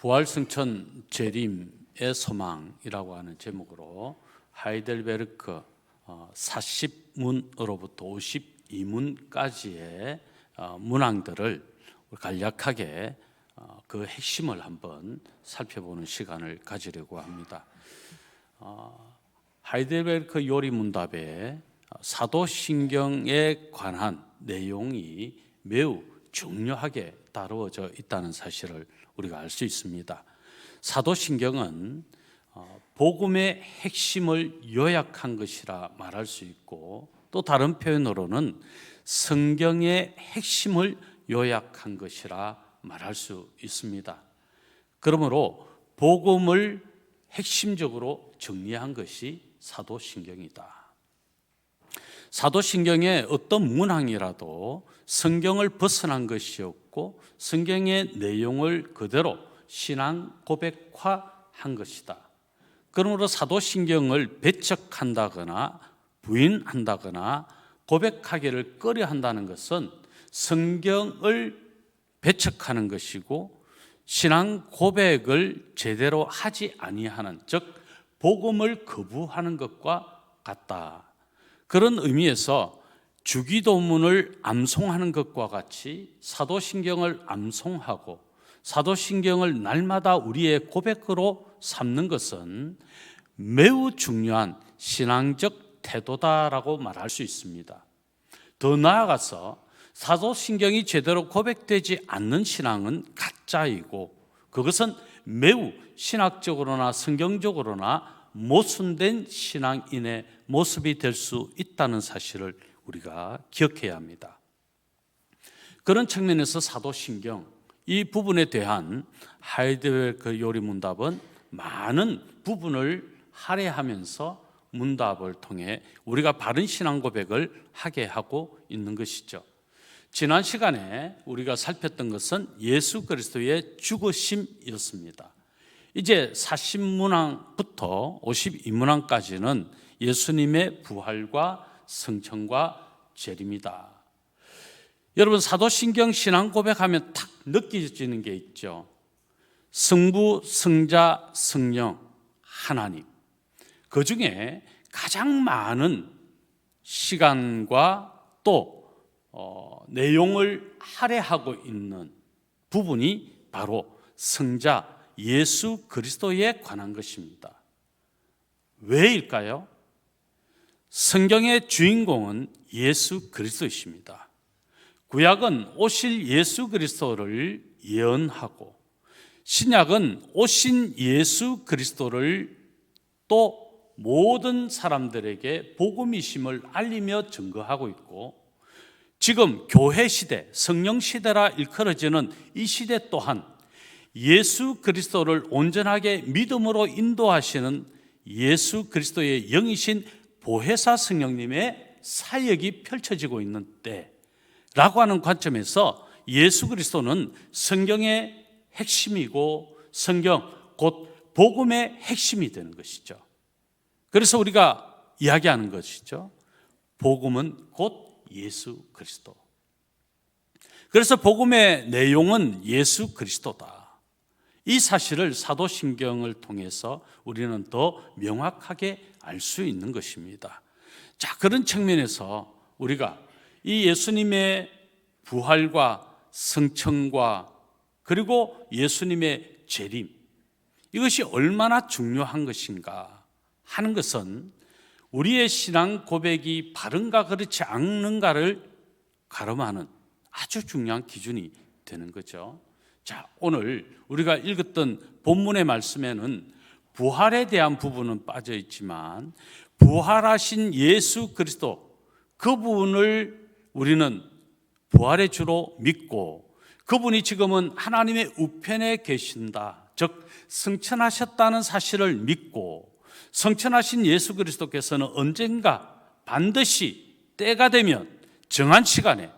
부활승천 재림의 소망이라고 하는 제목으로 하이델베르크 40문으로부터 52문까지의 문항들을 간략하게 그 핵심을 한번 살펴보는 시간을 가지려고 합니다. 하이델베르크 요리문답에 사도신경에 관한 내용이 매우 중요하게 다루어져 있다는 사실을 우리가 알 수 있습니다. 사도신경은 복음의 핵심을 요약한 것이라 말할 수 있고, 또 다른 표현으로는 성경의 핵심을 요약한 것이라 말할 수 있습니다. 그러므로 복음을 핵심적으로 정리한 것이 사도신경이다. 사도신경의 어떤 문항이라도 성경을 벗어난 것이 없고 성경의 내용을 그대로 신앙 고백화한 것이다. 그러므로 사도신경을 배척한다거나 부인한다거나 고백하기를 꺼려한다는 것은 성경을 배척하는 것이고 신앙 고백을 제대로 하지 아니하는, 즉 복음을 거부하는 것과 같다. 그런 의미에서 주기도문을 암송하는 것과 같이 사도신경을 암송하고 사도신경을 날마다 우리의 고백으로 삼는 것은 매우 중요한 신앙적 태도다라고 말할 수 있습니다. 더 나아가서 사도신경이 제대로 고백되지 않는 신앙은 가짜이고, 그것은 매우 신학적으로나 성경적으로나 모순된 신앙인의 모습이 될 수 있다는 사실을 우리가 기억해야 합니다. 그런 측면에서 사도신경 이 부분에 대한 하이델베르크 요리문답은 많은 부분을 할애하면서 문답을 통해 우리가 바른 신앙 고백을 하게 하고 있는 것이죠. 지난 시간에 우리가 살폈던 것은 예수 그리스도의 죽으심이었습니다. 이제 40문항부터 52문항까지는 예수님의 부활과 성천과 재림이다. 여러분, 사도신경 신앙 고백하면 탁 느껴지는 게 있죠. 성부, 성자, 성령, 하나님. 그 중에 가장 많은 시간과 또 내용을 할애하고 있는 부분이 바로 성자 예수 그리스도에 관한 것입니다. 왜일까요? 성경의 주인공은 예수 그리스도이십니다. 구약은 오실 예수 그리스도를 예언하고 신약은 오신 예수 그리스도를 또 모든 사람들에게 복음이심을 알리며 증거하고 있고, 지금 교회 시대, 성령 시대라 일컬어지는 이 시대 또한 예수 그리스도를 온전하게 믿음으로 인도하시는 예수 그리스도의 영이신 보혜사 성령님의 사역이 펼쳐지고 있는 때라고 하는 관점에서 예수 그리스도는 성경의 핵심이고 성경 곧 복음의 핵심이 되는 것이죠. 그래서 우리가 이야기하는 것이죠. 복음은 곧 예수 그리스도. 그래서 복음의 내용은 예수 그리스도다. 이 사실을 사도신경을 통해서 우리는 더 명확하게 알 수 있는 것입니다. 자, 그런 측면에서 우리가 이 예수님의 부활과 성천과 그리고 예수님의 재림, 이것이 얼마나 중요한 것인가 하는 것은 우리의 신앙 고백이 바른가 그렇지 않는가를 가름하는 아주 중요한 기준이 되는 거죠. 자, 오늘 우리가 읽었던 본문의 말씀에는 부활에 대한 부분은 빠져 있지만 부활하신 예수 그리스도, 그분을 우리는 부활의 주로 믿고 그분이 지금은 하나님의 우편에 계신다, 즉 승천하셨다는 사실을 믿고 승천하신 예수 그리스도께서는 언젠가 반드시 때가 되면 정한 시간에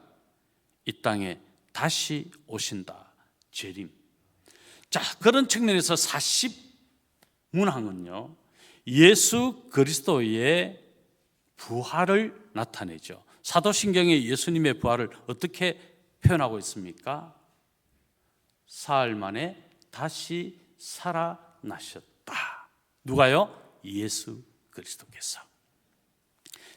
이 땅에 다시 오신다. 재림. 자, 그런 측면에서 40문항은요 예수 그리스도의 부활을 나타내죠. 사도신경에 예수님의 부활을 어떻게 표현하고 있습니까? 사흘 만에 다시 살아나셨다. 누가요? 예수 그리스도께서.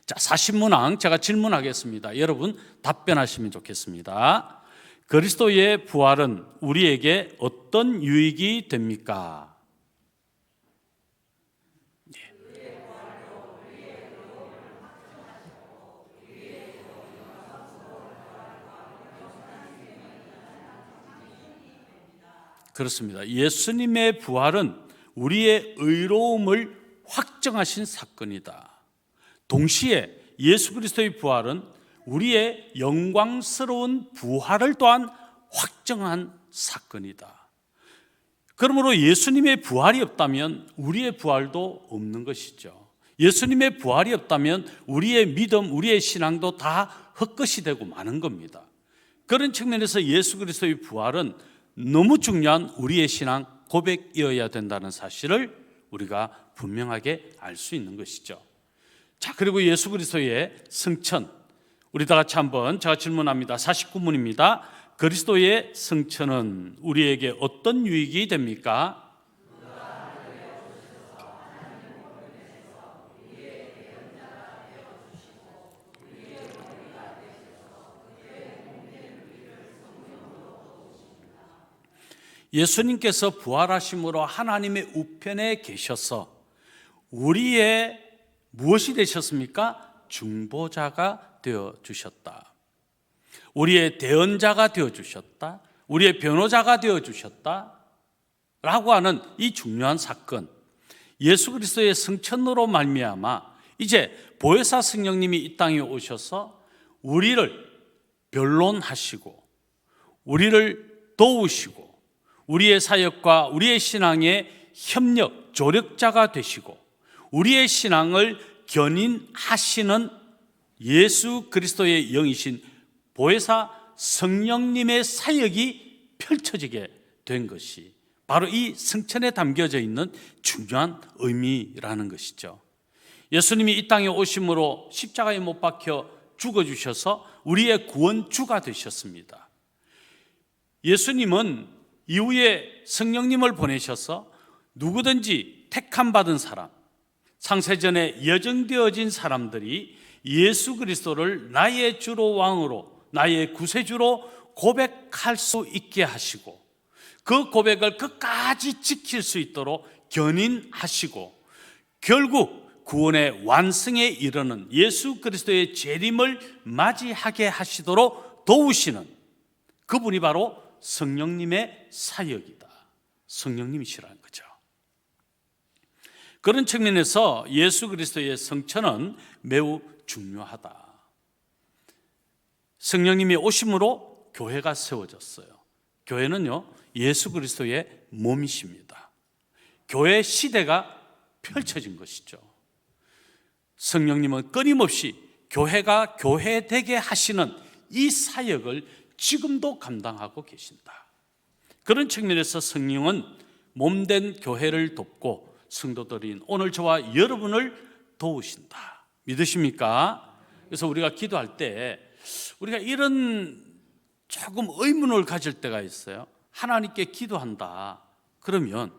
자, 40문항 제가 질문하겠습니다. 여러분 답변하시면 좋겠습니다. 그리스도의 부활은 우리에게 어떤 유익이 됩니까? 그렇습니다. 예수님의 부활은 우리의 의로움을 확정하신 사건이다. 동시에 예수 그리스도의 부활은 우리의 영광스러운 부활을 또한 확정한 사건이다. 그러므로 예수님의 부활이 없다면 우리의 부활도 없는 것이죠. 예수님의 부활이 없다면 우리의 믿음, 우리의 신앙도 다 헛것이 되고 마는 겁니다. 그런 측면에서 예수 그리스도의 부활은 너무 중요한 우리의 신앙 고백이어야 된다는 사실을 우리가 분명하게 알 수 있는 것이죠. 자, 그리고 예수 그리스도의 승천, 우리 다 같이 한번 제가 질문합니다. 49문입니다. 그리스도의 승천은 우리에게 어떤 유익이 됩니까? 예수님께서 부활하심으로 하나님의 우편에 계셔서 우리의 무엇이 되셨습니까? 중보자가 되어주셨다. 우리의 대언자가 되어주셨다. 우리의 변호자가 되어주셨다. 라고 하는 이 중요한 사건, 예수 그리스도의 승천으로 말미암아 이제 보혜사 성령님이 이 땅에 오셔서 우리를 변론하시고 우리를 도우시고 우리의 사역과 우리의 신앙의 협력, 조력자가 되시고 우리의 신앙을 견인하시는 예수 그리스도의 영이신 보혜사 성령님의 사역이 펼쳐지게 된 것이 바로 이 승천에 담겨져 있는 중요한 의미라는 것이죠. 예수님이 이 땅에 오심으로 십자가에 못 박혀 죽어주셔서 우리의 구원주가 되셨습니다. 예수님은 이후에 성령님을 보내셔서 누구든지 택함받은 사람, 창세전에 예정되어진 사람들이 예수 그리스도를 나의 주로 왕으로, 나의 구세주로 고백할 수 있게 하시고 그 고백을 끝까지 지킬 수 있도록 견인하시고 결국 구원의 완성에 이르는 예수 그리스도의 재림을 맞이하게 하시도록 도우시는 그분이 바로 성령님의 사역이다. 성령님이시라는 거죠. 그런 측면에서 예수 그리스도의 성천은 매우 중요하다. 성령님이 오심으로 교회가 세워졌어요. 교회는요, 예수 그리스도의 몸이십니다. 교회 시대가 펼쳐진 것이죠. 성령님은 끊임없이 교회가 교회되게 하시는 이 사역을 지금도 감당하고 계신다. 그런 측면에서 성령은 몸된 교회를 돕고 성도들인 오늘 저와 여러분을 도우신다. 믿으십니까? 그래서 우리가 기도할 때 우리가 이런 조금 의문을 가질 때가 있어요. 하나님께 기도한다. 그러면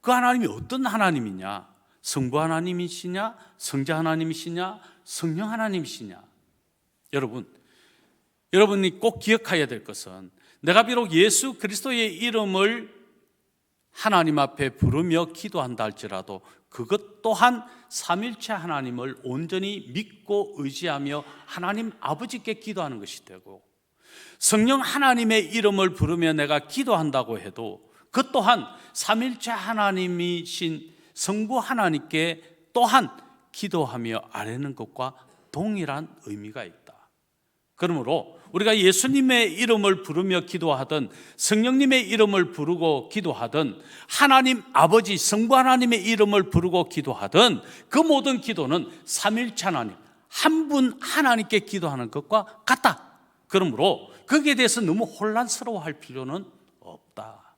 그 하나님이 어떤 하나님이냐? 성부 하나님이시냐? 성자 하나님이시냐? 성령 하나님이시냐? 여러분이 꼭 기억해야 될 것은 내가 비록 예수 그리스도의 이름을 하나님 앞에 부르며 기도한다 할지라도 그것 또한 삼일체 하나님을 온전히 믿고 의지하며 하나님 아버지께 기도하는 것이 되고, 성령 하나님의 이름을 부르며 내가 기도한다고 해도 그것 또한 삼일체 하나님이신 성부 하나님께 또한 기도하며 아뢰는 것과 동일한 의미가 있다. 그러므로 우리가 예수님의 이름을 부르며 기도하든 성령님의 이름을 부르고 기도하든 하나님 아버지 성부 하나님의 이름을 부르고 기도하든 그 모든 기도는 삼일체 하나님 한 분 하나님께 기도하는 것과 같다. 그러므로 거기에 대해서 너무 혼란스러워할 필요는 없다.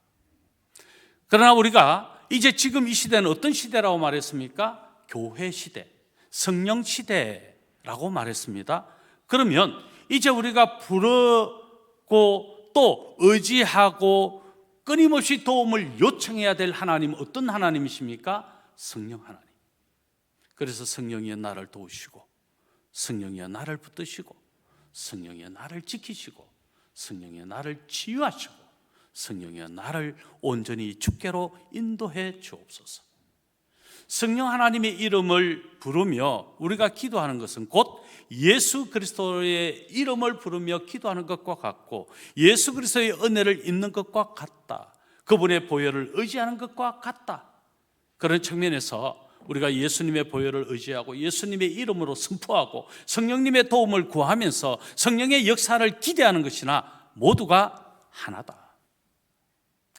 그러나 우리가 이제 지금 이 시대는 어떤 시대라고 말했습니까? 교회 시대, 성령 시대라고 말했습니다. 그러면 이제 우리가 부르고 또 의지하고 끊임없이 도움을 요청해야 될 하나님은 어떤 하나님이십니까? 성령 하나님. 그래서 성령이여 나를 도우시고, 성령이여 나를 붙드시고, 성령이여 나를 지키시고, 성령이여 나를 치유하시고, 성령이여 나를 온전히 주께로 인도해 주옵소서. 성령 하나님의 이름을 부르며 우리가 기도하는 것은 곧 예수 그리스도의 이름을 부르며 기도하는 것과 같고, 예수 그리스도의 은혜를 입는 것과 같다. 그분의 보혈을 의지하는 것과 같다. 그런 측면에서 우리가 예수님의 보혈을 의지하고 예수님의 이름으로 선포하고 성령님의 도움을 구하면서 성령의 역사를 기대하는 것이나 모두가 하나다.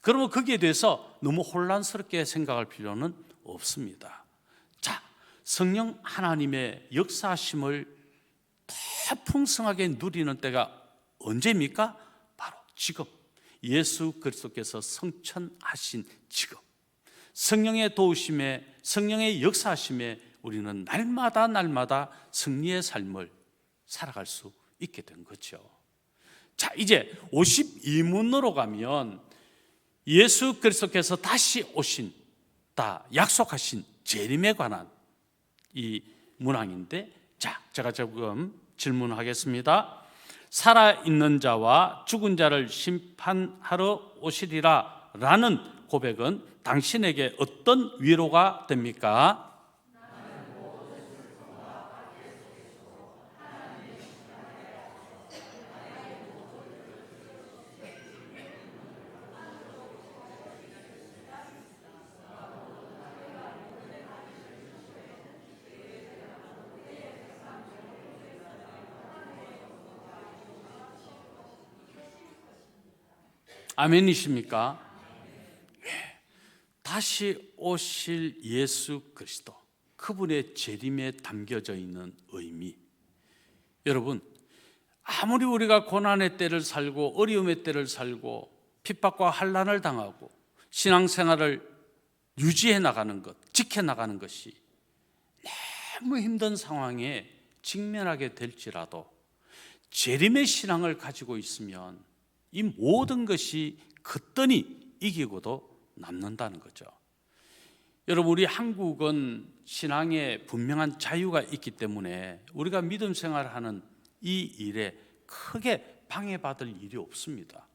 그러면 거기에 대해서 너무 혼란스럽게 생각할 필요는 없습니다. 자, 성령 하나님의 역사하심을 더 풍성하게 누리는 때가 언제입니까? 바로 지금. 예수 그리스도께서 성천하신 지금. 성령의 도우심에, 성령의 역사하심에 우리는 날마다 승리의 삶을 살아갈 수 있게 된 거죠. 자, 이제 52문으로 가면 예수 그리스도께서 다시 오신다 약속하신 재림에 관한 이 문항인데, 자, 제가 조금 질문하겠습니다. 살아있는 자와 죽은 자를 심판하러 오시리라 라는 고백은 당신에게 어떤 위로가 됩니까? 아멘이십니까? 다시 오실 예수 그리스도, 그분의 재림에 담겨져 있는 의미. 여러분, 아무리 우리가 고난의 때를 살고 어려움의 때를 살고 핍박과 환난을 당하고 신앙생활을 유지해 나가는 것, 지켜나가는 것이 너무 힘든 상황에 직면하게 될지라도 재림의 신앙을 가지고 있으면 이 모든 것이 거뜬히 이기고도 남는다는 거죠. 여러분, 우리 한국은 신앙에 분명한 자유가 있기 때문에 우리가 믿음 생활하는 이 일에 크게 방해받을 일이 없습니다.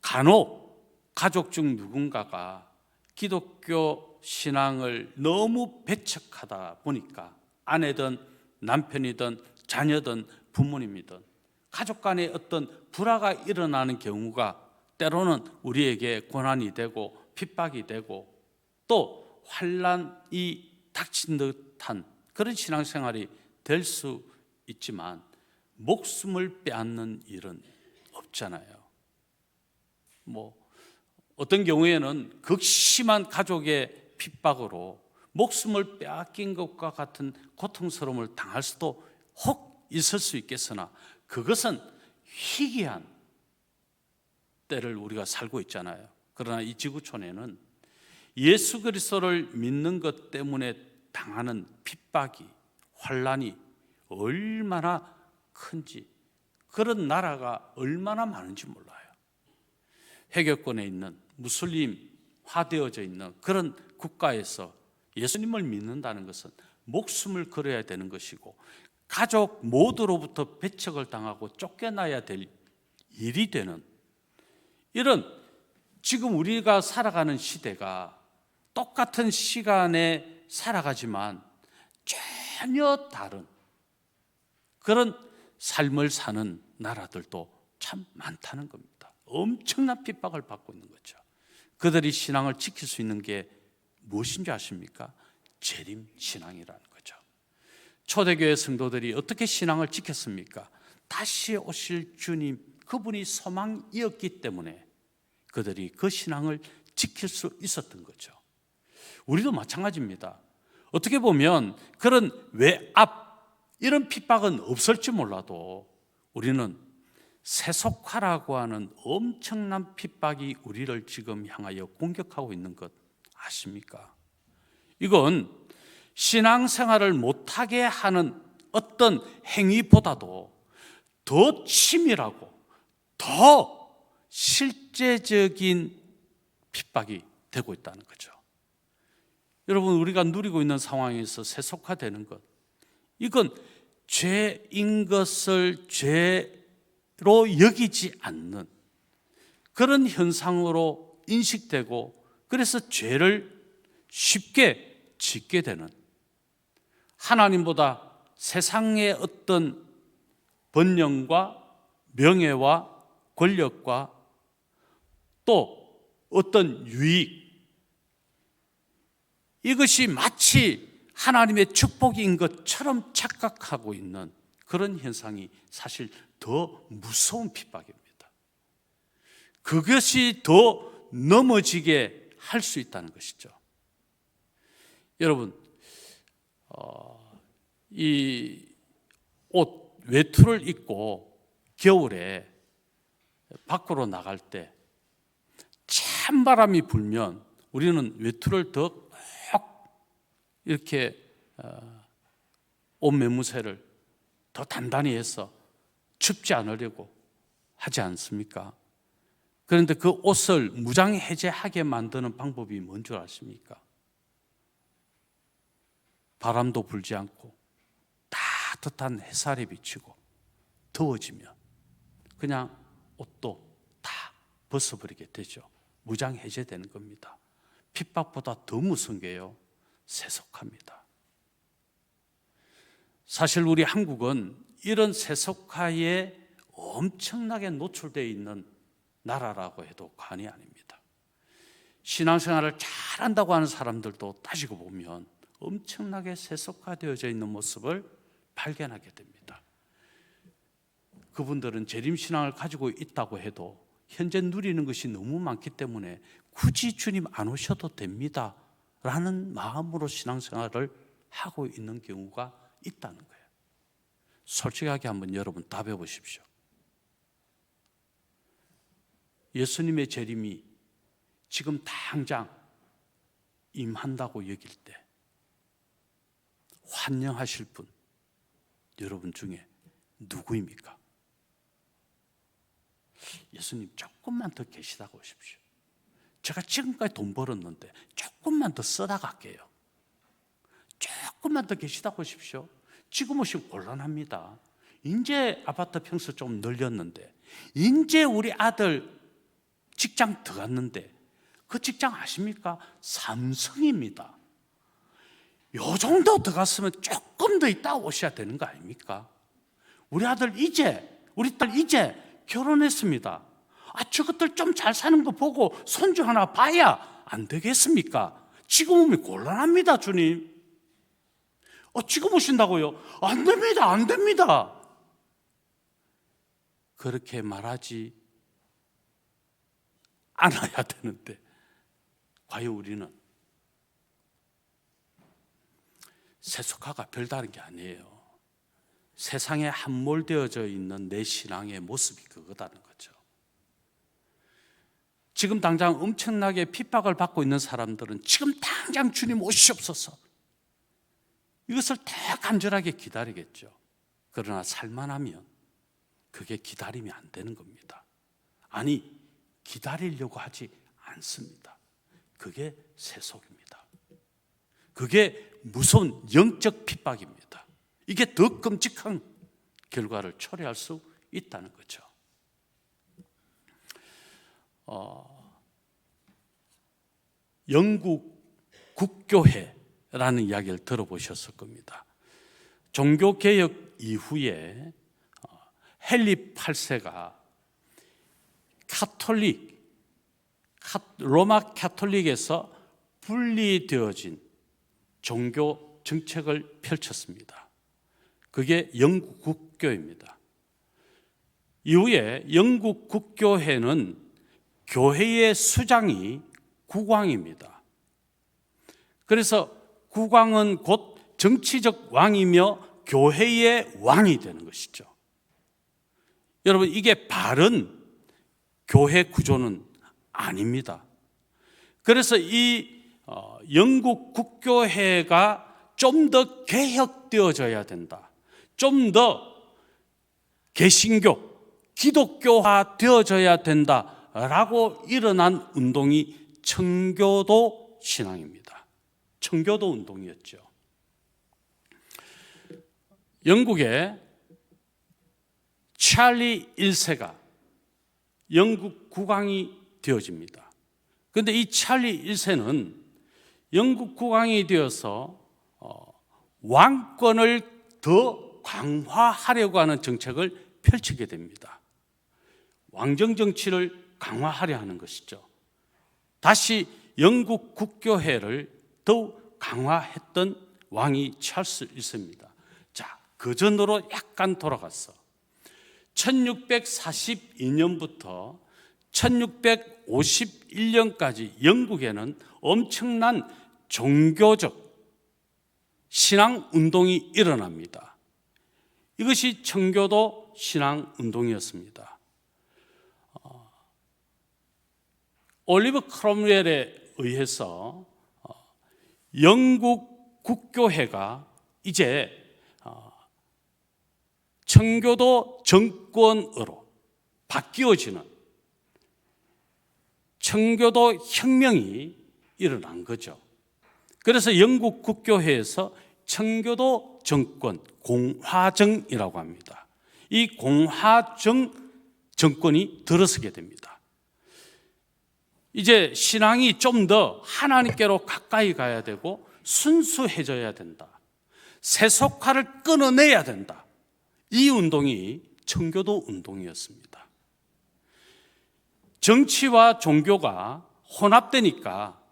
간혹 가족 중 누군가가 기독교 신앙을 너무 배척하다 보니까 아내든 남편이든 자녀든 부모님이든 가족 간에 어떤 불화가 일어나는 경우가 때로는 우리에게 고난이 되고 핍박이 되고 또 환난이 닥친 듯한 그런 신앙생활이 될 수 있지만 목숨을 빼앗는 일은 없잖아요. 어떤 경우에는 극심한 가족의 핍박으로 목숨을 빼앗긴 것과 같은 고통스러움을 당할 수도 혹 있을 수 있겠으나 그것은 희귀한 때를 우리가 살고 있잖아요. 그러나 이 지구촌에는 예수 그리스도를 믿는 것 때문에 당하는 핍박이, 환난이 얼마나 큰지, 그런 나라가 얼마나 많은지 몰라요. 회교권에 있는 무슬림화되어져 있는 그런 국가에서 예수님을 믿는다는 것은 목숨을 걸어야 되는 것이고 가족 모두로부터 배척을 당하고 쫓겨나야 될 일이 되는 이런, 지금 우리가 살아가는 시대가 똑같은 시간에 살아가지만 전혀 다른 그런 삶을 사는 나라들도 참 많다는 겁니다. 엄청난 핍박을 받고 있는 거죠. 그들이 신앙을 지킬 수 있는 게 무엇인지 아십니까? 재림 신앙이라는 거죠. 초대교회 성도들이 어떻게 신앙을 지켰습니까? 다시 오실 주님, 그분이 소망이었기 때문에 그들이 그 신앙을 지킬 수 있었던 거죠. 우리도 마찬가지입니다. 어떻게 보면 그런 외압, 이런 핍박은 없을지 몰라도 우리는 세속화라고 하는 엄청난 핍박이 우리를 지금 향하여 공격하고 있는 것 아십니까? 이건 신앙생활을 못하게 하는 어떤 행위보다도 더 치밀하고 더 실제적인 핍박이 되고 있다는 거죠. 여러분, 우리가 누리고 있는 상황에서 세속화되는 것, 이건 죄인 것을 죄로 여기지 않는 그런 현상으로 인식되고, 그래서 죄를 쉽게 짓게 되는, 하나님보다 세상의 어떤 번영과 명예와 권력과 또 어떤 유익, 이것이 마치 하나님의 축복인 것처럼 착각하고 있는 그런 현상이 사실 더 무서운 핍박입니다. 그것이 더 넘어지게 할 수 있다는 것이죠. 여러분, 이 옷, 외투를 입고 겨울에 밖으로 나갈 때 찬바람이 불면 우리는 외투를 더 이렇게 옷 매무새를 더 단단히 해서 춥지 않으려고 하지 않습니까? 그런데 그 옷을 무장해제하게 만드는 방법이 뭔 줄 아십니까? 바람도 불지 않고 따뜻한 햇살에 비치고 더워지면 그냥 옷도 다 벗어버리게 되죠. 무장해제되는 겁니다. 핍박보다 더 무서운 게요, 세속화입니다. 사실 우리 한국은 이런 세속화에 엄청나게 노출되어 있는 나라라고 해도 과언이 아닙니다. 신앙생활을 잘한다고 하는 사람들도 따지고 보면 엄청나게 세속화되어져 있는 모습을 발견하게 됩니다. 그분들은 재림신앙을 가지고 있다고 해도 현재 누리는 것이 너무 많기 때문에 굳이 주님 안 오셔도 됩니다 라는 마음으로 신앙생활을 하고 있는 경우가 있다는 거예요. 솔직하게 한번 여러분 답해 보십시오. 예수님의 재림이 지금 당장 임한다고 여길 때 환영하실 분, 여러분 중에 누구입니까? 예수님 조금만 더 계시다가 오십시오. 제가 지금까지 돈 벌었는데 조금만 더 쓰다 갈게요. 조금만 더 계시다가 오십시오. 지금 오시면 곤란합니다. 이제 아파트 평수 좀 늘렸는데, 이제 우리 아들 직장 들어갔는데, 그 직장 아십니까? 삼성입니다. 요 정도 들어갔으면 조금 더 있다 오셔야 되는 거 아닙니까? 우리 아들 이제, 우리 딸 이제 결혼했습니다. 저것들 좀 잘 사는 거 보고 손주 하나 봐야 안 되겠습니까? 지금 오면 곤란합니다, 주님. 지금 오신다고요? 안 됩니다, 안 됩니다. 그렇게 말하지 않아야 되는데, 과연 우리는 세속화가 별다른 게 아니에요. 세상에 함몰되어져 있는 내 신앙의 모습이 그거다는 거죠. 지금 당장 엄청나게 핍박을 받고 있는 사람들은 지금 당장 주님 오시옵소서, 이것을 더 간절하게 기다리겠죠. 그러나 살만하면 그게 기다림이 안 되는 겁니다. 아니, 기다리려고 하지 않습니다. 그게 세속입니다. 그게 무서운 영적 핍박입니다. 이게 더 끔찍한 결과를 초래할 수 있다는 거죠. 영국 국교회라는 이야기를 들어보셨을 겁니다. 종교개혁 이후에 헨리 8세가 로마 가톨릭에서 분리되어진 종교 정책을 펼쳤습니다. 그게 영국 국교입니다. 이후에 영국 국교회는 교회의 수장이 국왕입니다. 그래서 국왕은 곧 정치적 왕이며 교회의 왕이 되는 것이죠. 여러분, 이게 바른 교회 구조는 아닙니다. 그래서 이 영국 국교회가 좀 더 개혁되어져야 된다, 좀 더 개신교, 기독교화 되어져야 된다 라고 일어난 운동이 청교도 신앙입니다. 청교도 운동이었죠. 영국의 찰리 1세가 영국 국왕이 되어집니다. 그런데 이 찰리 1세는 영국 국왕이 되어서 왕권을 더 강화하려고 하는 정책을 펼치게 됩니다. 왕정 정치를 강화하려 하는 것이죠. 다시 영국 국교회를 더욱 강화했던 왕이 찰스 1세입니다. 자, 그 전으로 약간 돌아갔어. 1642년부터 1651년까지 영국에는 엄청난 종교적 신앙 운동이 일어납니다. 이것이 청교도 신앙 운동이었습니다. 올리버 크롬웰에 의해서 영국 국교회가 이제 청교도 정권으로 바뀌어지는 청교도 혁명이 일어난 거죠. 그래서 영국 국교회에서 청교도 정권, 공화정이라고 합니다. 이 공화정 정권이 들어서게 됩니다. 이제 신앙이 좀 더 하나님께로 가까이 가야 되고 순수해져야 된다. 세속화를 끊어내야 된다. 이 운동이 청교도 운동이었습니다. 정치와 종교가 혼합되니까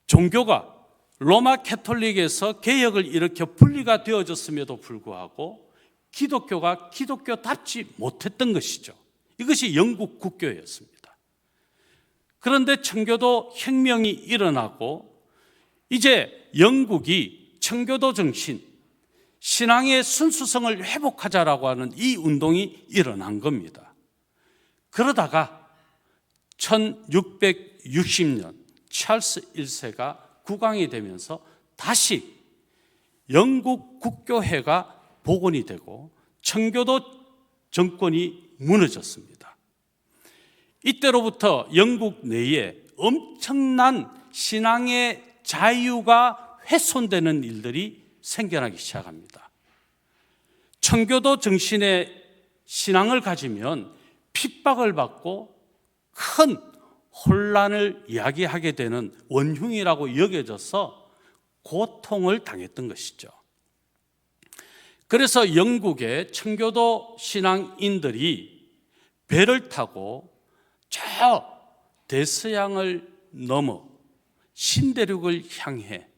종교가 로마 캐톨릭에서 개혁을 일으켜 분리가 되어졌음에도 불구하고 기독교가 기독교답지 못했던 것이죠. 이것이 영국 국교였습니다. 그런데 청교도 혁명이 일어나고 이제 영국이 청교도 정신, 신앙의 순수성을 회복하자라고 하는 이 운동이 일어난 겁니다. 그러다가 1660년 찰스 1세가 국왕이 되면서 다시 영국 국교회가 복원이 되고 청교도 정권이 무너졌습니다. 이때로부터 영국 내에 엄청난 신앙의 자유가 훼손되는 일들이 생겨나기 시작합니다. 청교도 정신의 신앙을 가지면 핍박을 받고 큰 혼란을 이야기하게 되는 원흉이라고 여겨져서 고통을 당했던 것이죠. 그래서 영국의 청교도 신앙인들이 배를 타고 저 대서양을 넘어 신대륙을 향해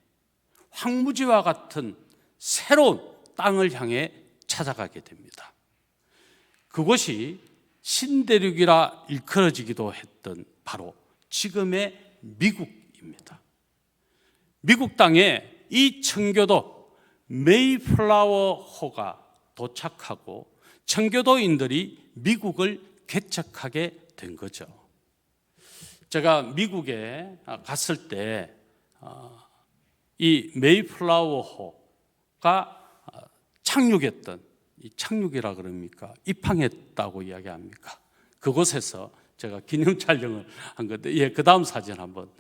황무지와 같은 새로운 땅을 향해 찾아가게 됩니다. 그곳이 신대륙이라 일컬어지기도 했던 바로 지금의 미국입니다. 미국 땅에 이 청교도 메이플라워호가 도착하고 청교도인들이 미국을 개척하게 된 거죠. 제가 미국에 갔을 때 이 메이플라워호가 착륙했던, 이 착륙이라 그럽니까? 입항했다고 이야기합니까? 그곳에서 제가 기념 촬영을 한 건데, 그 다음 사진 한번.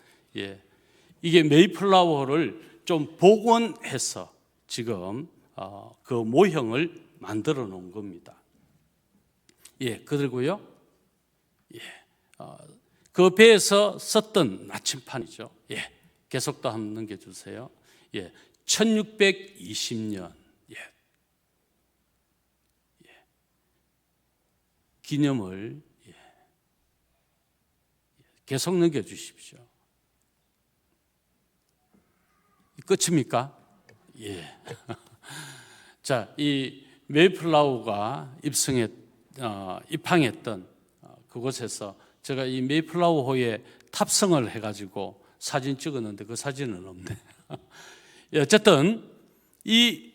이게 메이플라워를 좀 복원해서 지금 그 모형을 만들어 놓은 겁니다. 그리고요, 그 배에서 썼던 나침판이죠. 계속 또 한번 넘겨주세요. 1620년 기념을 계속 넘겨주십시오. 끝입니까? 자, 이 메이플라워가 입항했던 그곳에서 제가 이 메이플라워호에 탑승을 해가지고 사진 찍었는데 그 사진은 없네. 어쨌든 이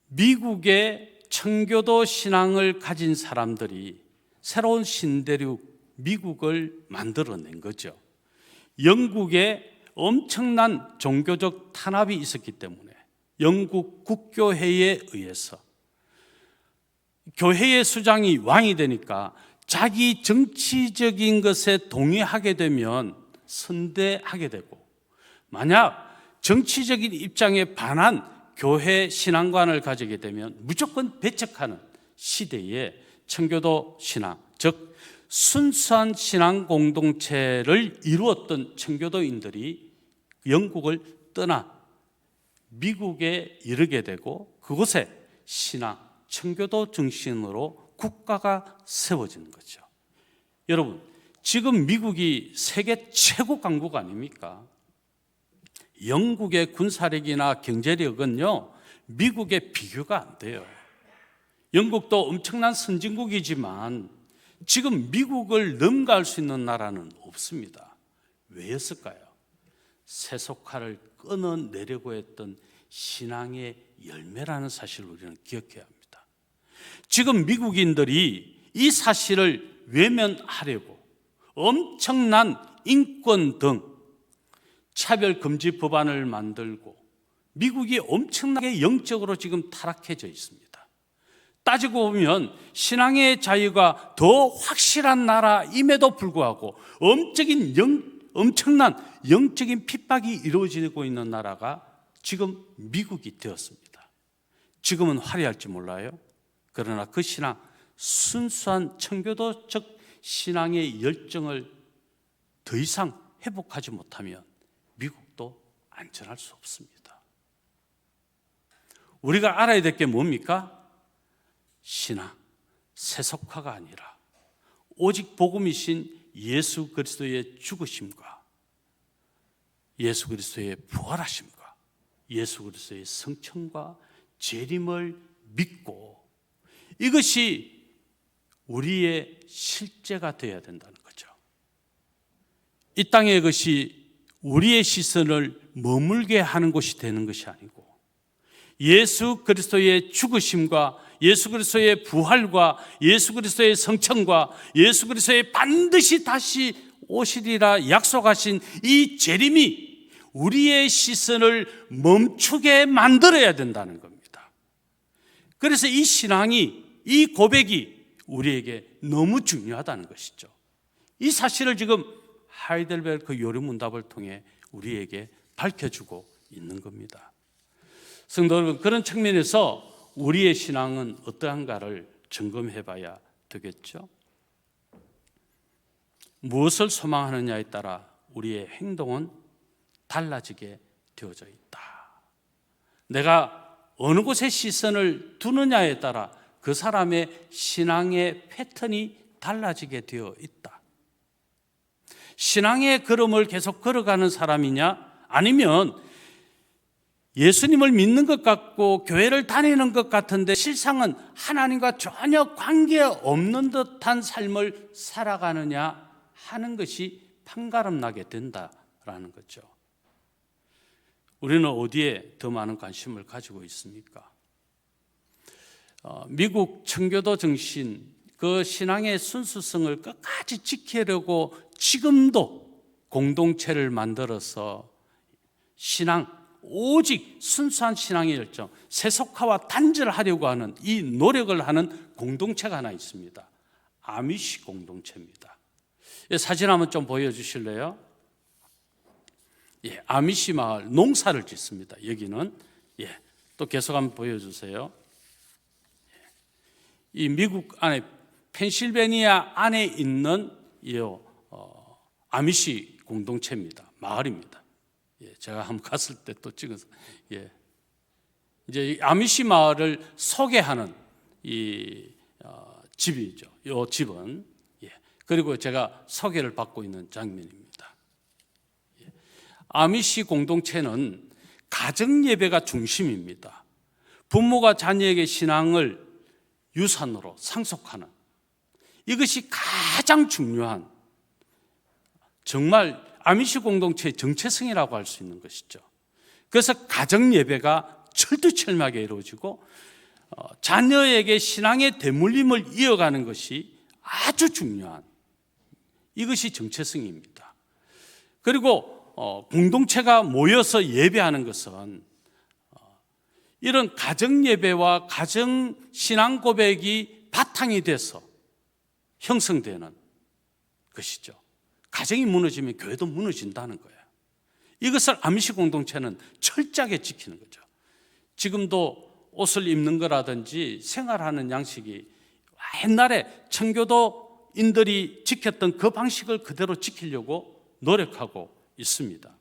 미국의 청교도 신앙을 가진 사람들이 새로운 신대륙 미국을 만들어낸 거죠. 영국에 엄청난 종교적 탄압이 있었기 때문에 영국 국교회에 의해서 교회의 수장이 왕이 되니까 자기 정치적인 것에 동의하게 되면 선대하게 되고, 만약 정치적인 입장에 반한 교회 신앙관을 가지게 되면 무조건 배척하는 시대에 청교도 신앙, 즉 순수한 신앙 공동체를 이루었던 청교도인들이 영국을 떠나 미국에 이르게 되고, 그곳에 신앙, 청교도 정신으로 국가가 세워지는 거죠. 여러분, 지금 미국이 세계 최고 강국 아닙니까? 영국의 군사력이나 경제력은요, 미국에 비교가 안 돼요. 영국도 엄청난 선진국이지만 지금 미국을 능가할 수 있는 나라는 없습니다. 왜였을까요? 세속화를 끊어내려고 했던 신앙의 열매라는 사실을 우리는 기억해야 합니다. 지금 미국인들이 이 사실을 외면하려고 엄청난 인권 등 차별금지 법안을 만들고 미국이 엄청나게 영적으로 지금 타락해져 있습니다. 따지고 보면 신앙의 자유가 더 확실한 나라임에도 불구하고 엄청난 영적인 핍박이 이루어지고 있는 나라가 지금 미국이 되었습니다. 지금은 화려할지 몰라요. 그러나 그 신앙, 순수한 청교도적 신앙의 열정을 더 이상 회복하지 못하면 미국도 안전할 수 없습니다. 우리가 알아야 될 게 뭡니까? 신앙, 세속화가 아니라 오직 복음이신 예수 그리스도의 죽으심과 예수 그리스도의 부활하심과 예수 그리스도의 성천과 재림을 믿고, 이것이 우리의 실제가 되어야 된다는 거죠. 이 땅의 것이 우리의 시선을 머물게 하는 곳이 되는 것이 아니고, 예수 그리스도의 죽으심과 예수 그리스도의 부활과 예수 그리스도의 성천과 예수 그리스도의 반드시 다시 오시리라 약속하신 이 재림이 우리의 시선을 멈추게 만들어야 된다는 겁니다. 그래서 이 신앙이, 이 고백이 우리에게 너무 중요하다는 것이죠. 이 사실을 지금 하이델베르크 요리문답을 통해 우리에게 밝혀주고 있는 겁니다. 성도 여러분, 그런 측면에서 우리의 신앙은 어떠한가를 점검해 봐야 되겠죠. 무엇을 소망하느냐에 따라 우리의 행동은 달라지게 되어져 있다. 내가 어느 곳에 시선을 두느냐에 따라 그 사람의 신앙의 패턴이 달라지게 되어 있다. 신앙의 걸음을 계속 걸어가는 사람이냐, 아니면 예수님을 믿는 것 같고 교회를 다니는 것 같은데 실상은 하나님과 전혀 관계없는 듯한 삶을 살아가느냐 하는 것이 판가름 나게 된다라는 거죠. 우리는 어디에 더 많은 관심을 가지고 있습니까? 미국 청교도 정신, 그 신앙의 순수성을 끝까지 지키려고 지금도 공동체를 만들어서 신앙, 오직 순수한 신앙의 열정, 세속화와 단절하려고 하는 이 노력을 하는 공동체가 하나 있습니다. 아미시 공동체입니다. 사진 한번 좀 보여주실래요? 예, 아미시 마을 농사를 짓습니다. 여기는 또 계속 한번 보여주세요. 이 미국 안에 펜실베니아 안에 있는 아미시 공동체입니다. 마을입니다. 제가 한번 갔을 때 또 찍어서 이제 아미시 마을을 소개하는 이 집이죠. 이 집은 그리고 제가 소개를 받고 있는 장면입니다. 아미시 공동체는 가정 예배가 중심입니다. 부모가 자녀에게 신앙을 유산으로 상속하는, 이것이 가장 중요한, 정말 아미시 공동체의 정체성이라고 할 수 있는 것이죠. 그래서 가정 예배가 철두철미하게 이루어지고 자녀에게 신앙의 대물림을 이어가는 것이 아주 중요한, 이것이 정체성입니다. 그리고 공동체가 모여서 예배하는 것은 이런 가정 예배와 가정 신앙 고백이 바탕이 돼서 형성되는 것이죠. 가정이 무너지면 교회도 무너진다는 거예요. 이것을 아미시 공동체는 철저하게 지키는 거죠. 지금도 옷을 입는 거라든지 생활하는 양식이 옛날에 청교도인들이 지켰던 그 방식을 그대로 지키려고 노력하고 있습니다.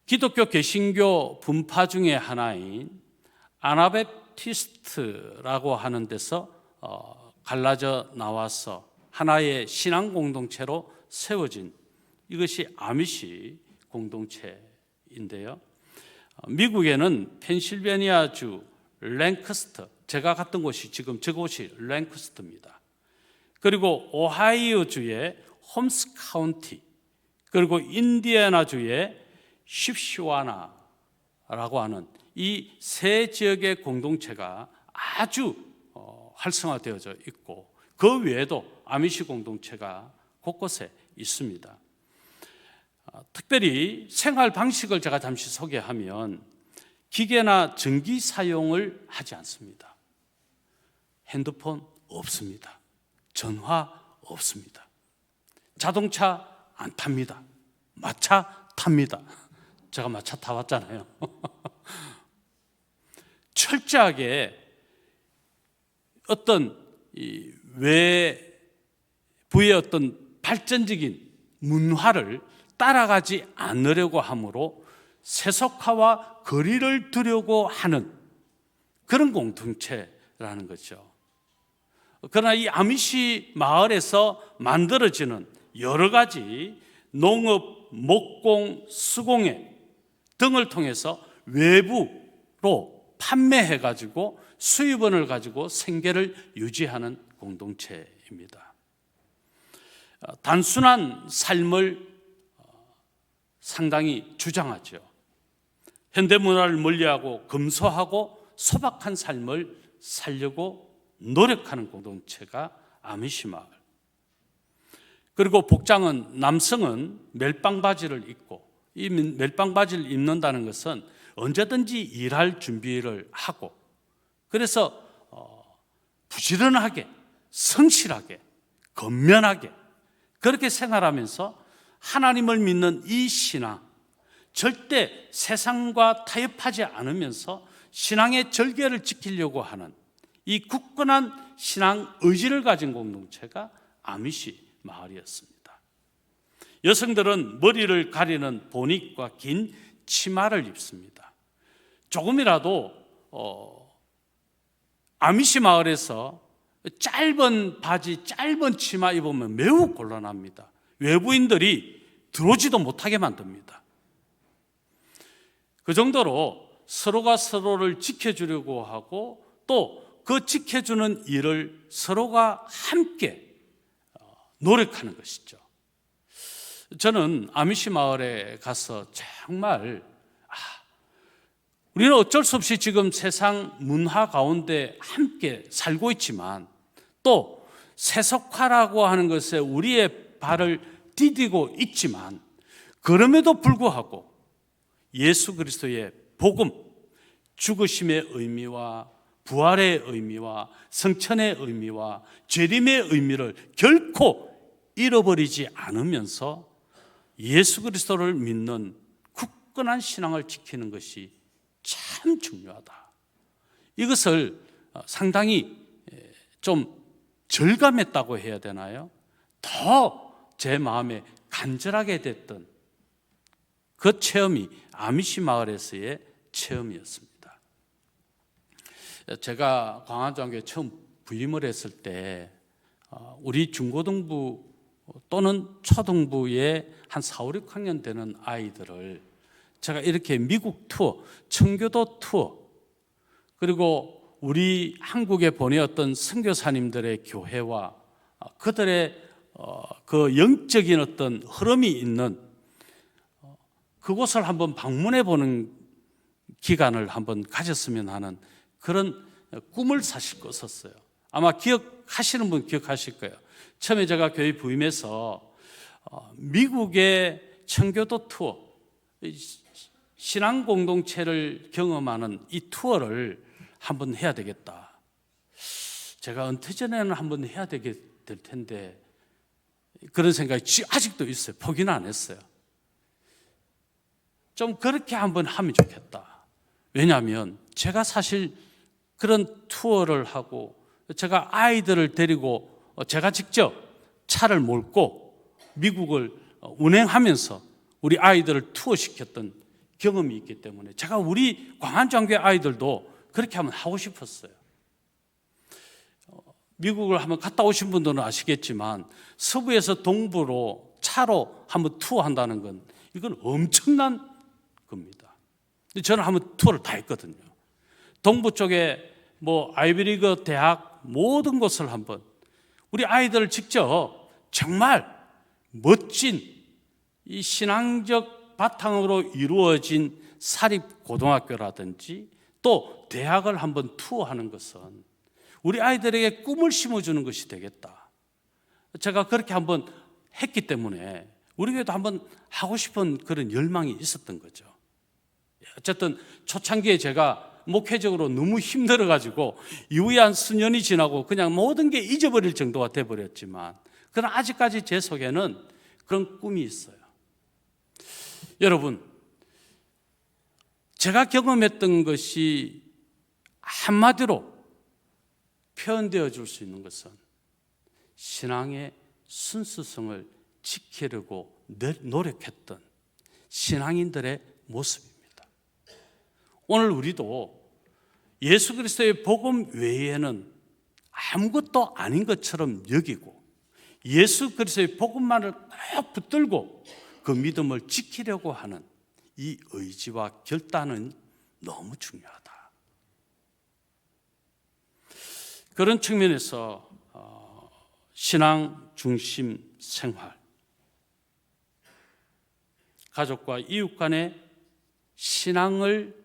기독교 개신교 분파 중에 하나인 아나베티스트라고 하는 데서 갈라져 나와서 하나의 신앙 공동체로 세워진 이것이 아미시 공동체인데요. 미국에는 펜실베니아주 랭커스터, 제가 갔던 곳이 지금 저곳이 랭커스터입니다. 그리고 오하이오주의 홈스 카운티, 그리고 인디애나주의 쉽시와나라고 하는 이 세 지역의 공동체가 아주 활성화되어져 있고 그 외에도 아미시 공동체가 곳곳에 있습니다. 특별히 생활 방식을 제가 잠시 소개하면 기계나 전기 사용을 하지 않습니다. 핸드폰 없습니다. 전화 없습니다. 자동차 안 탑니다. 마차 탑니다. 제가 마차 타봤잖아요. 철저하게 어떤 외부의 어떤 발전적인 문화를 따라가지 않으려고 하므로 세속화와 거리를 두려고 하는 그런 공동체라는 거죠. 그러나 이 아미시 마을에서 만들어지는 여러 가지 농업, 목공, 수공예 등을 통해서 외부로 판매해가지고 수입원을 가지고 생계를 유지하는 공동체입니다. 단순한 삶을 상당히 주장하죠. 현대문화를 멀리하고 검소하고 소박한 삶을 살려고 노력하는 공동체가 아미시 마을. 그리고 복장은 남성은 멜빵 바지를 입고, 이 멜빵 바지를 입는다는 것은 언제든지 일할 준비를 하고, 그래서 부지런하게, 성실하게, 건면하게 그렇게 생활하면서 하나님을 믿는 이 신앙, 절대 세상과 타협하지 않으면서 신앙의 절개를 지키려고 하는 이 굳건한 신앙 의지를 가진 공동체가 아미시 마을이었습니다. 여성들은 머리를 가리는 보닉과 긴 치마를 입습니다. 조금이라도 아미시 마을에서 짧은 바지, 짧은 치마 입으면 매우 곤란합니다. 외부인들이 들어오지도 못하게 만듭니다. 그 정도로 서로가 서로를 지켜주려고 하고 또 그 지켜주는 일을 서로가 함께 노력하는 것이죠. 저는 아미시 마을에 가서 정말 우리는 어쩔 수 없이 지금 세상 문화 가운데 함께 살고 있지만 또 세속화라고 하는 것에 우리의 발을 디디고 있지만 그럼에도 불구하고 예수 그리스도의 복음, 죽으심의 의미와 부활의 의미와 성천의 의미와 재림의 의미를 결코 잃어버리지 않으면서 예수 그리스도를 믿는 굳건한 신앙을 지키는 것이 참 중요하다. 이것을 상당히 좀 절감했다고 해야 되나요? 더 제 마음에 간절하게 됐던 그 체험이 아미시 마을에서의 체험이었습니다. 제가 광안중학교에 처음 부임을 했을 때 우리 중고등부 또는 초등부의 한 4, 5, 6학년 되는 아이들을 제가 이렇게 미국 투어, 청교도 투어, 그리고 우리 한국에 보내었던 선교사님들의 교회와 그들의 그 영적인 어떤 흐름이 있는 그곳을 한번 방문해 보는 기간을 한번 가졌으면 하는 그런 꿈을 사실 꿨었어요. 아마 기억하시는 분 기억하실 거예요. 처음에 제가 교회 부임해서 미국의 청교도 투어, 신앙 공동체를 경험하는 이 투어를 한번 해야 되겠다. 제가 은퇴 전에는 한번 해야 되게 될 텐데 그런 생각이 아직도 있어요. 포기는 안 했어요. 좀 그렇게 한번 하면 좋겠다. 왜냐하면 제가 사실 그런 투어를 하고 제가 아이들을 데리고 제가 직접 차를 몰고 미국을 운행하면서 우리 아이들을 투어시켰던 경험이 있기 때문에 제가 우리 광안장교회 아이들도 그렇게 한번 하고 싶었어요. 미국을 한번 갔다 오신 분들은 아시겠지만 서부에서 동부로 차로 한번 투어한다는 건 이건 엄청난 겁니다. 저는 한번 투어를 다 했거든요. 동부 쪽에 아이비리그 대학 모든 곳을 한번 우리 아이들을 직접 정말 멋진 이 신앙적 바탕으로 이루어진 사립고등학교라든지 또 대학을 한번 투어하는 것은 우리 아이들에게 꿈을 심어주는 것이 되겠다. 제가 그렇게 한번 했기 때문에 우리 교회도 한번 하고 싶은 그런 열망이 있었던 거죠. 어쨌든 초창기에 제가 목회적으로 너무 힘들어가지고 이후에 한 수년이 지나고 그냥 모든 게 잊어버릴 정도가 돼버렸지만 그러나 아직까지 제 속에는 그런 꿈이 있어요. 여러분, 제가 경험했던 것이 한마디로 표현되어 줄 수 있는 것은 신앙의 순수성을 지키려고 노력했던 신앙인들의 모습입니다. 오늘 우리도 예수 그리스도의 복음 외에는 아무것도 아닌 것처럼 여기고 예수 그리스도의 복음만을 꼭 붙들고 그 믿음을 지키려고 하는 이 의지와 결단은 너무 중요하다. 그런 측면에서 신앙 중심 생활, 가족과 이웃 간의 신앙을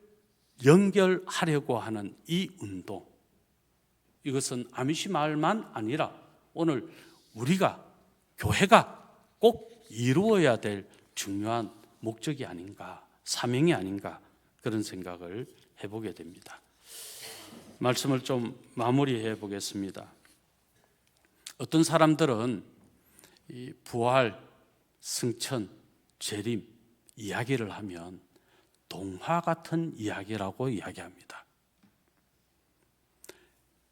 연결하려고 하는 이 운동, 이것은 아미시 마을만 아니라 오늘 우리가 교회가 꼭 이루어야 될 중요한 목적이 아닌가, 사명이 아닌가, 그런 생각을 해보게 됩니다. 말씀을 좀 마무리해 보겠습니다. 어떤 사람들은 이 부활, 승천, 재림 이야기를 하면 동화 같은 이야기라고 이야기합니다.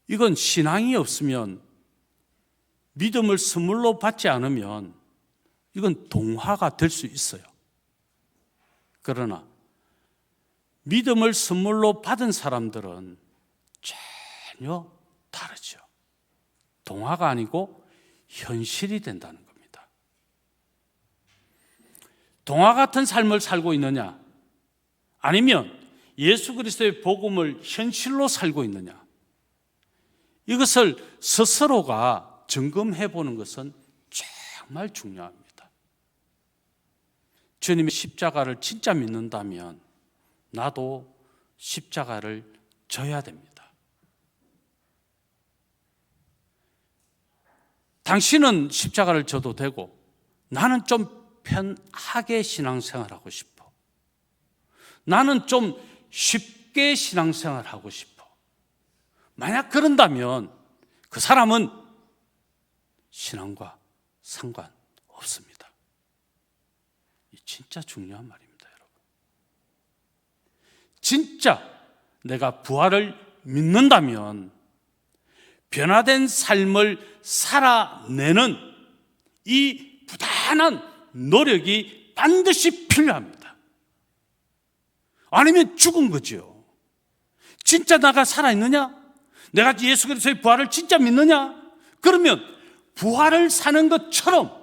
이건 신앙이 없으면, 믿음을 선물로 받지 않으면 이건 동화가 될 수 있어요. 그러나 믿음을 선물로 받은 사람들은 전혀 다르죠. 동화가 아니고 현실이 된다는 겁니다. 동화 같은 삶을 살고 있느냐, 아니면 예수 그리스도의 복음을 현실로 살고 있느냐, 이것을 스스로가 점검해 보는 것은 정말 중요합니다. 주님의 십자가를 진짜 믿는다면 나도 십자가를 져야 됩니다. 당신은 십자가를 져도 되고 나는 좀 편하게 신앙생활하고 싶어. 나는 좀 쉽게 신앙생활하고 싶어. 만약 그런다면 그 사람은 신앙과 상관없습니다. 진짜 중요한 말입니다, 여러분. 진짜 내가 부활을 믿는다면 변화된 삶을 살아내는 이 부단한 노력이 반드시 필요합니다. 아니면 죽은 거죠. 진짜 내가 살아있느냐? 내가 예수 그리스도의 부활을 진짜 믿느냐? 그러면 부활을 사는 것처럼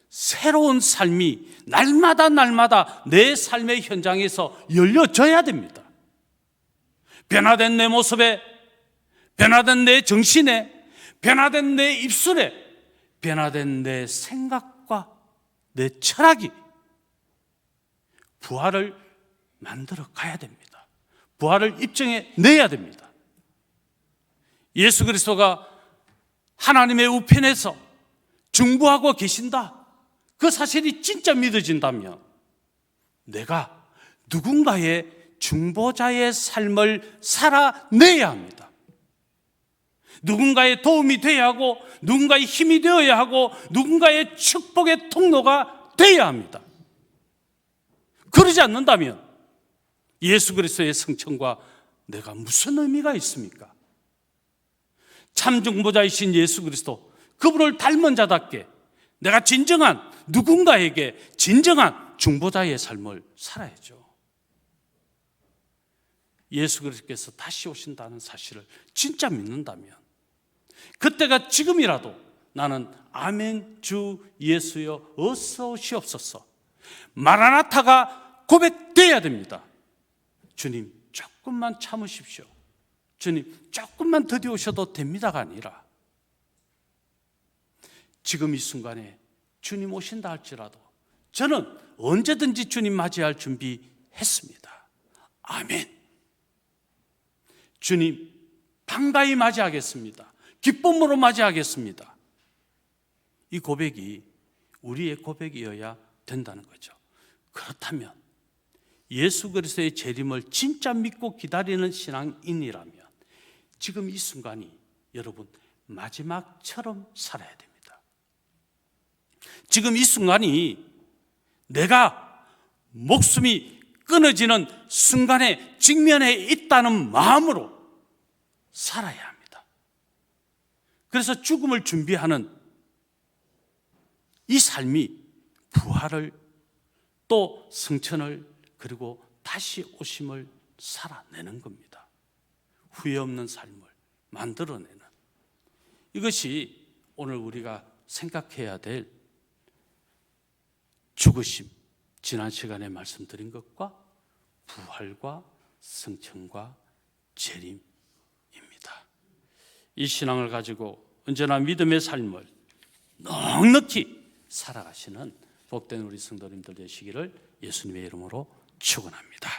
새로운 삶이 날마다 내 삶의 현장에서 열려져야 됩니다. 변화된 내 모습에, 변화된 내 정신에, 변화된 내 입술에, 변화된 내 생각과 내 철학이 부활을 만들어 가야 됩니다. 부활을 입증해 내야 됩니다. 예수 그리스도가 하나님의 우편에서 중보하고 계신다, 그 사실이 진짜 믿어진다면 내가 누군가의 중보자의 삶을 살아내야 합니다. 누군가의 도움이 되어야 하고 누군가의 힘이 되어야 하고 누군가의 축복의 통로가 되어야 합니다. 그러지 않는다면 예수 그리스도의 성천과 내가 무슨 의미가 있습니까? 참 중보자이신 예수 그리스도, 그분을 닮은 자답게 내가 진정한 누군가에게 진정한 중보자의 삶을 살아야죠. 예수 그리스도께서 다시 오신다는 사실을 진짜 믿는다면 그때가 지금이라도 나는 아멘 주 예수여 어서 오시옵소서 마라나타가 고백돼야 됩니다. 주님 조금만 참으십시오. 주님 조금만 더디 오셔도 됩니다가 아니라 지금 이 순간에 주님 오신다 할지라도 저는 언제든지 주님 맞이할 준비했습니다. 아멘. 주님 반가이 맞이하겠습니다. 기쁨으로 맞이하겠습니다. 이 고백이 우리의 고백이어야 된다는 거죠. 그렇다면 예수 그리스도의 재림을 진짜 믿고 기다리는 신앙인이라면 지금 이 순간이 여러분 마지막처럼 살아야 됩니다. 지금 이 순간이 내가 목숨이 끊어지는 순간에 직면해 있다는 마음으로 살아야 합니다. 그래서 죽음을 준비하는 이 삶이 부활을 또 승천을 그리고 다시 오심을 살아내는 겁니다. 후회 없는 삶을 만들어내는, 이것이 오늘 우리가 생각해야 될 죽으심, 지난 시간에 말씀드린 것과 부활과 승천과 재림입니다. 이 신앙을 가지고 언제나 믿음의 삶을 넉넉히 살아가시는 복된 우리 성도님들 되시기를 예수님의 이름으로 축원합니다.